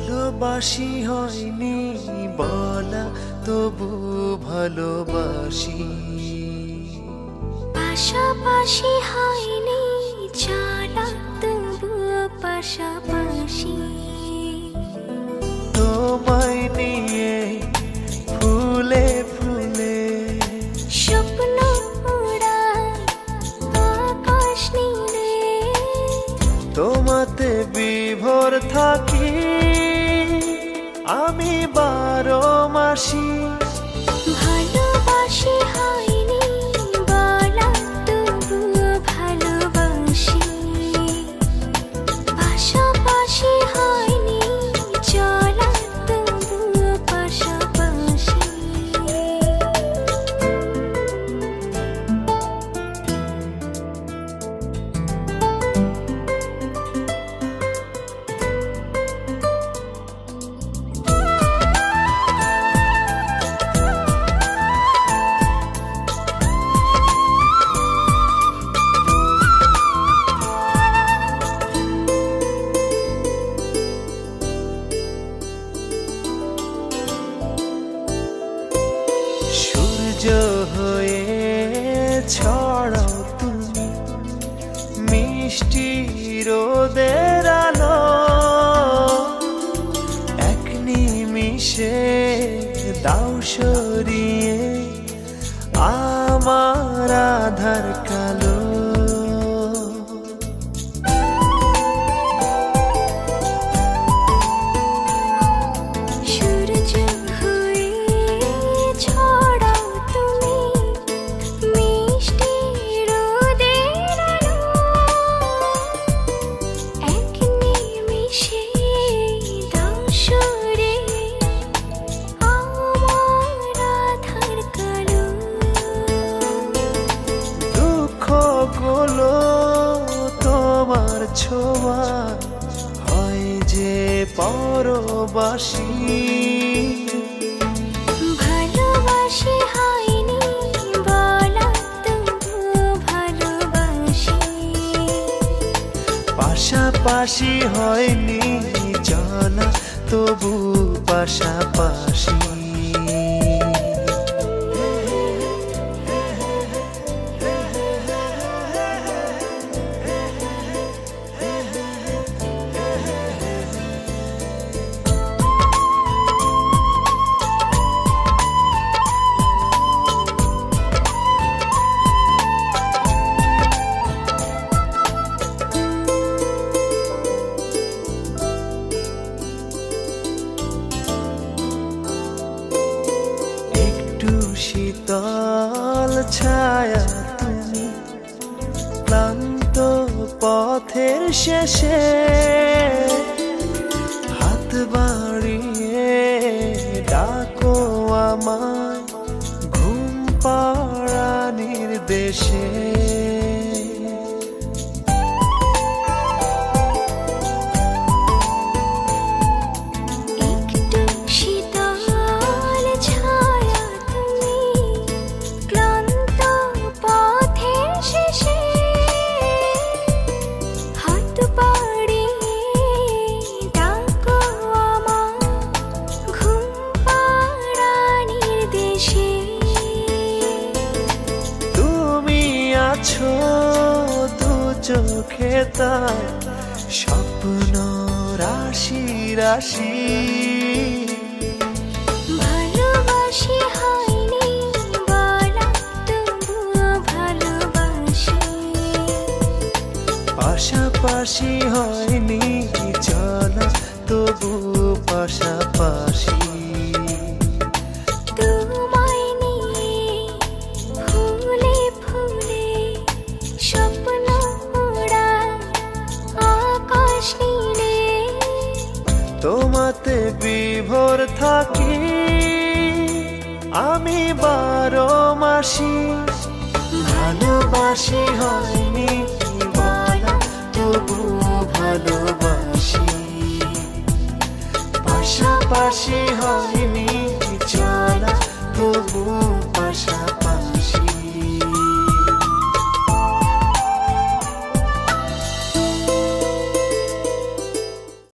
ভালোবাসি হয়নি বলা, তবু ভালোবাসি। পাশাপাশি হয়নি চলা, তবু পাশাপাশি। তোমায় নিয়ে ফুলে ফুলে স্বপ্ন উড়ায় আকাশ নীলে, তোমাতে বিভোর থাকি আমি 12 মাসি। ভালোবাসি হয়নি বলা, তবু ভালোবাসি। পাশাপাশি হয়নি চলা, তবু পাশাপাশি। সূর্য হয়ে ছড়াও তুমি মিষ্টি রোদের আলো, এক নিমিষে দাও সরিয়ে আমার আধার কালো। সূর্য হয়ে ছড়াও তুমি মিষ্টি রোদের আলো, এক নিমিষে দাও সরিয়ে আমার আধার কালো। দুঃখগুলো তোমার ছোঁয়া হয় যে পরবাসী। ভালোবাসি হয়নি বলা, তবু ভালোবাসি। পাশাপাশি হয়নি চলা, তবু পাশাপাশি। একটু শীতল ছায়া তুমি ক্লান্ত পথের শেষে, হাত বাড়িয়ে ডাকো আমায় ঘুম পাড়ানির দেশে। একটু শীতল ছায়া তুমি ক্লান্ত পথের শেষে, হাত বাড়িয়ে ডাকো আমায় ঘুম পাড়ানির দেশে। তুমি আছো দু চোখে তাই স্বপ্ন রাশি রাশি। ভালোবাসি হয়নি বলা, তবু ভালোবাসি। পাশাপাশি হয়নি চলা, তবু পাশাপাশি। তোমায় নিয়ে ফুলে ফুলে স্বপ্ন উড়ায় আকাশ নীলে, তোমাতে বিভোর থাকি আমি 12 মাসি। ভালোবাসি হয়নি বলা, তবু ভালোবাসি। পাশাপাশি হয়নি চলা, তবু